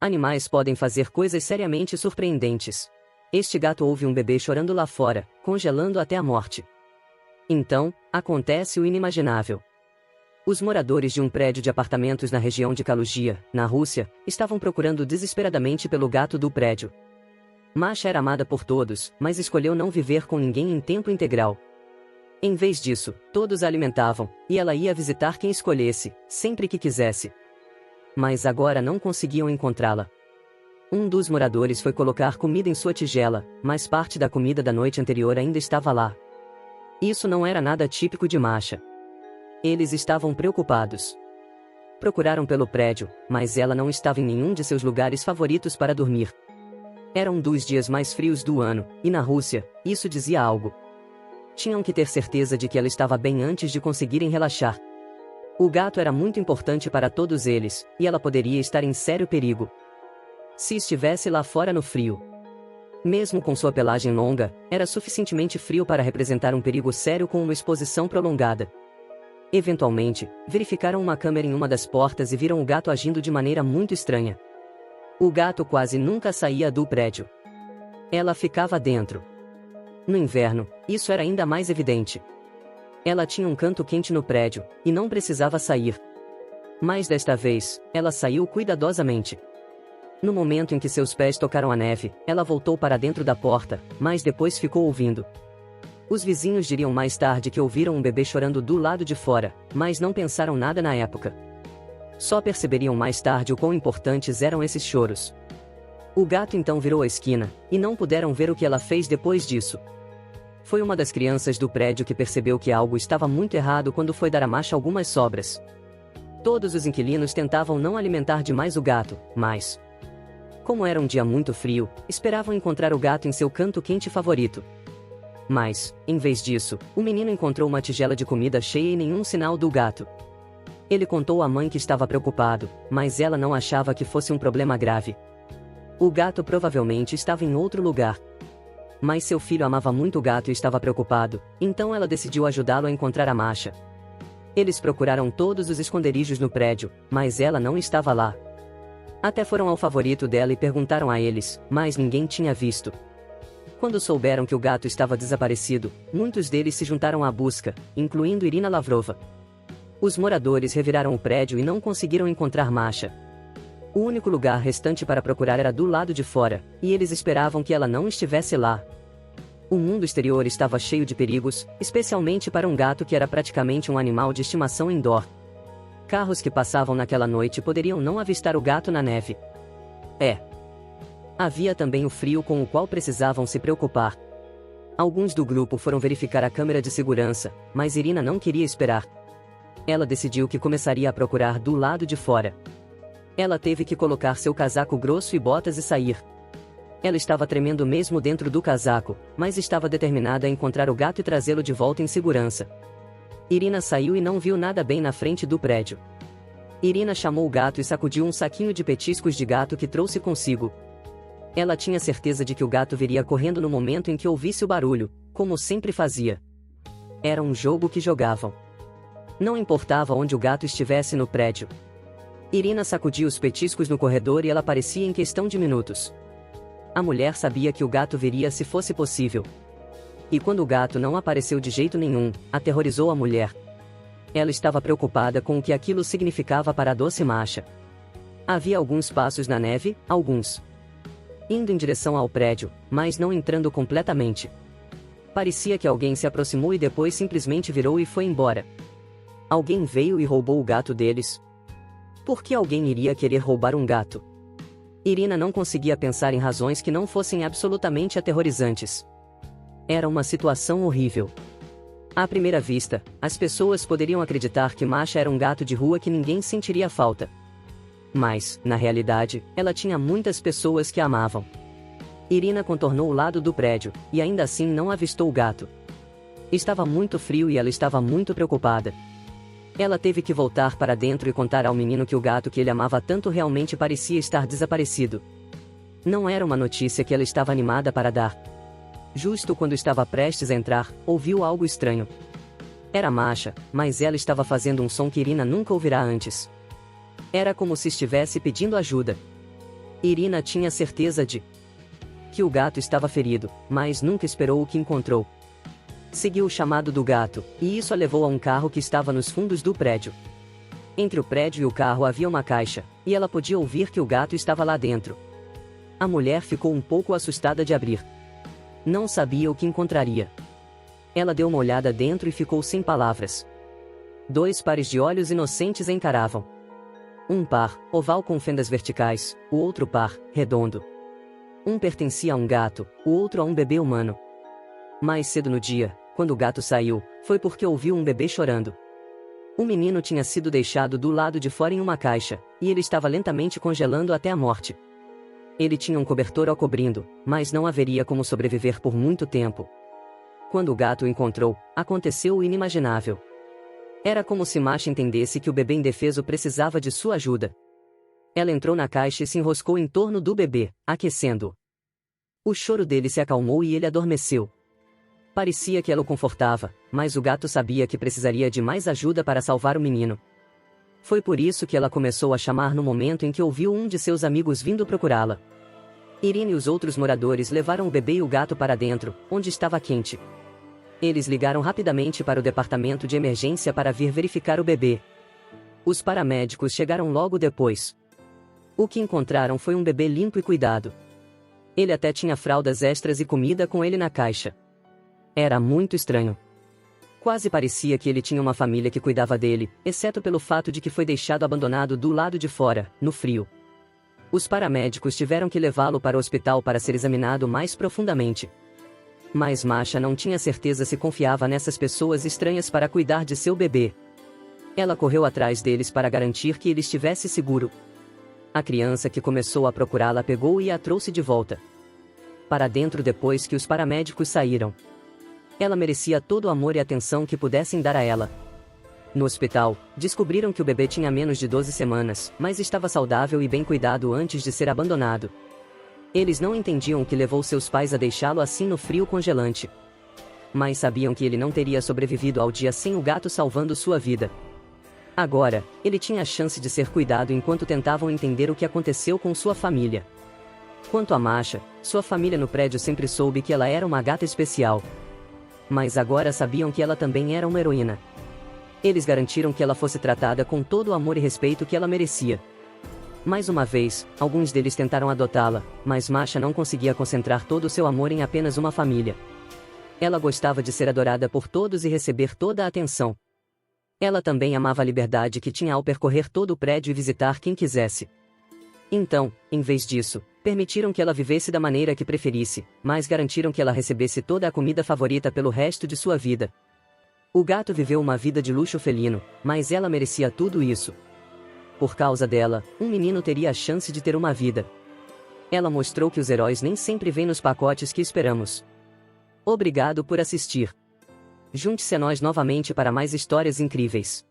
Animais podem fazer coisas seriamente surpreendentes. Este gato ouve um bebê chorando lá fora, congelando até a morte. Então, acontece o inimaginável. Os moradores de um prédio de apartamentos na região de Kalugia, na Rússia, estavam procurando desesperadamente pelo gato do prédio. Masha era amada por todos, mas escolheu não viver com ninguém em tempo integral. Em vez disso, todos a alimentavam, e ela ia visitar quem escolhesse, sempre que quisesse. Mas agora não conseguiam encontrá-la. Um dos moradores foi colocar comida em sua tigela, mas parte da comida da noite anterior ainda estava lá. Isso não era nada típico de Masha. Eles estavam preocupados. Procuraram pelo prédio, mas ela não estava em nenhum de seus lugares favoritos para dormir. Era um dos dias mais frios do ano, e na Rússia, isso dizia algo. Tinham que ter certeza de que ela estava bem antes de conseguirem relaxar. O gato era muito importante para todos eles, e ela poderia estar em sério perigo se estivesse lá fora no frio. Mesmo com sua pelagem longa, era suficientemente frio para representar um perigo sério com uma exposição prolongada. Eventualmente, verificaram uma câmera em uma das portas e viram o gato agindo de maneira muito estranha. O gato quase nunca saía do prédio. Ela ficava dentro. No inverno, isso era ainda mais evidente. Ela tinha um canto quente no prédio, e não precisava sair. Mas desta vez, ela saiu cuidadosamente. No momento em que seus pés tocaram a neve, ela voltou para dentro da porta, mas depois ficou ouvindo. Os vizinhos diriam mais tarde que ouviram um bebê chorando do lado de fora, mas não pensaram nada na época. Só perceberiam mais tarde o quão importantes eram esses choros. O gato então virou a esquina, e não puderam ver o que ela fez depois disso. Foi uma das crianças do prédio que percebeu que algo estava muito errado quando foi dar a Masha algumas sobras. Todos os inquilinos tentavam não alimentar demais o gato, mas, como era um dia muito frio, esperavam encontrar o gato em seu canto quente favorito. Mas, em vez disso, o menino encontrou uma tigela de comida cheia e nenhum sinal do gato. Ele contou à mãe que estava preocupado, mas ela não achava que fosse um problema grave. O gato provavelmente estava em outro lugar. Mas seu filho amava muito o gato e estava preocupado, então ela decidiu ajudá-lo a encontrar a Masha. Eles procuraram todos os esconderijos no prédio, mas ela não estava lá. Até foram ao favorito dela e perguntaram a eles, mas ninguém tinha visto. Quando souberam que o gato estava desaparecido, muitos deles se juntaram à busca, incluindo Irina Lavrova. Os moradores reviraram o prédio e não conseguiram encontrar Masha. O único lugar restante para procurar era do lado de fora, e eles esperavam que ela não estivesse lá. O mundo exterior estava cheio de perigos, especialmente para um gato que era praticamente um animal de estimação indoor. Carros que passavam naquela noite poderiam não avistar o gato na neve. Havia também o frio com o qual precisavam se preocupar. Alguns do grupo foram verificar a câmera de segurança, mas Irina não queria esperar. Ela decidiu que começaria a procurar do lado de fora. Ela teve que colocar seu casaco grosso e botas e sair. Ela estava tremendo mesmo dentro do casaco, mas estava determinada a encontrar o gato e trazê-lo de volta em segurança. Irina saiu e não viu nada bem na frente do prédio. Irina chamou o gato e sacudiu um saquinho de petiscos de gato que trouxe consigo. Ela tinha certeza de que o gato viria correndo no momento em que ouvisse o barulho, como sempre fazia. Era um jogo que jogavam. Não importava onde o gato estivesse no prédio. Irina sacudia os petiscos no corredor e ela aparecia em questão de minutos. A mulher sabia que o gato viria se fosse possível. E quando o gato não apareceu de jeito nenhum, aterrorizou a mulher. Ela estava preocupada com o que aquilo significava para a doce Masha. Havia alguns passos na neve, alguns indo em direção ao prédio, mas não entrando completamente. Parecia que alguém se aproximou e depois simplesmente virou e foi embora. Alguém veio e roubou o gato deles. Por que alguém iria querer roubar um gato? Irina não conseguia pensar em razões que não fossem absolutamente aterrorizantes. Era uma situação horrível. À primeira vista, as pessoas poderiam acreditar que Masha era um gato de rua que ninguém sentiria falta. Mas, na realidade, ela tinha muitas pessoas que a amavam. Irina contornou o lado do prédio, e ainda assim não avistou o gato. Estava muito frio e ela estava muito preocupada. Ela teve que voltar para dentro e contar ao menino que o gato que ele amava tanto realmente parecia estar desaparecido. Não era uma notícia que ela estava animada para dar. Justo quando estava prestes a entrar, ouviu algo estranho. Era Masha, mas ela estava fazendo um som que Irina nunca ouvirá antes. Era como se estivesse pedindo ajuda. Irina tinha certeza de que o gato estava ferido, mas nunca esperou o que encontrou. Seguiu o chamado do gato, e isso a levou a um carro que estava nos fundos do prédio. Entre o prédio e o carro havia uma caixa, e ela podia ouvir que o gato estava lá dentro. A mulher ficou um pouco assustada de abrir. Não sabia o que encontraria. Ela deu uma olhada dentro e ficou sem palavras. 2 pares de olhos inocentes a encaravam. Um par, oval com fendas verticais, o outro par, redondo. Um pertencia a um gato, o outro a um bebê humano. Mais cedo no dia, quando o gato saiu, foi porque ouviu um bebê chorando. O menino tinha sido deixado do lado de fora em uma caixa, e ele estava lentamente congelando até a morte. Ele tinha um cobertor o cobrindo, mas não haveria como sobreviver por muito tempo. Quando o gato o encontrou, aconteceu o inimaginável. Era como se Masha entendesse que o bebê indefeso precisava de sua ajuda. Ela entrou na caixa e se enroscou em torno do bebê, aquecendo-o. O choro dele se acalmou e ele adormeceu. Parecia que ela o confortava, mas o gato sabia que precisaria de mais ajuda para salvar o menino. Foi por isso que ela começou a chamar no momento em que ouviu um de seus amigos vindo procurá-la. Irina e os outros moradores levaram o bebê e o gato para dentro, onde estava quente. Eles ligaram rapidamente para o departamento de emergência para vir verificar o bebê. Os paramédicos chegaram logo depois. O que encontraram foi um bebê limpo e cuidado. Ele até tinha fraldas extras e comida com ele na caixa. Era muito estranho. Quase parecia que ele tinha uma família que cuidava dele, exceto pelo fato de que foi deixado abandonado do lado de fora, no frio. Os paramédicos tiveram que levá-lo para o hospital para ser examinado mais profundamente. Mas Masha não tinha certeza se confiava nessas pessoas estranhas para cuidar de seu bebê. Ela correu atrás deles para garantir que ele estivesse seguro. A criança que começou a procurá-la pegou e a trouxe de volta para dentro depois que os paramédicos saíram. Ela merecia todo o amor e atenção que pudessem dar a ela. No hospital, descobriram que o bebê tinha menos de 12 semanas, mas estava saudável e bem cuidado antes de ser abandonado. Eles não entendiam o que levou seus pais a deixá-lo assim no frio congelante. Mas sabiam que ele não teria sobrevivido ao dia sem o gato salvando sua vida. Agora, ele tinha a chance de ser cuidado enquanto tentavam entender o que aconteceu com sua família. Quanto a Masha, sua família no prédio sempre soube que ela era uma gata especial. Mas agora sabiam que ela também era uma heroína. Eles garantiram que ela fosse tratada com todo o amor e respeito que ela merecia. Mais uma vez, alguns deles tentaram adotá-la, mas Masha não conseguia concentrar todo o seu amor em apenas uma família. Ela gostava de ser adorada por todos e receber toda a atenção. Ela também amava a liberdade que tinha ao percorrer todo o prédio e visitar quem quisesse. Então, em vez disso, permitiram que ela vivesse da maneira que preferisse, mas garantiram que ela recebesse toda a comida favorita pelo resto de sua vida. O gato viveu uma vida de luxo felino, mas ela merecia tudo isso. Por causa dela, um menino teria a chance de ter uma vida. Ela mostrou que os heróis nem sempre vêm nos pacotes que esperamos. Obrigado por assistir. Junte-se a nós novamente para mais histórias incríveis.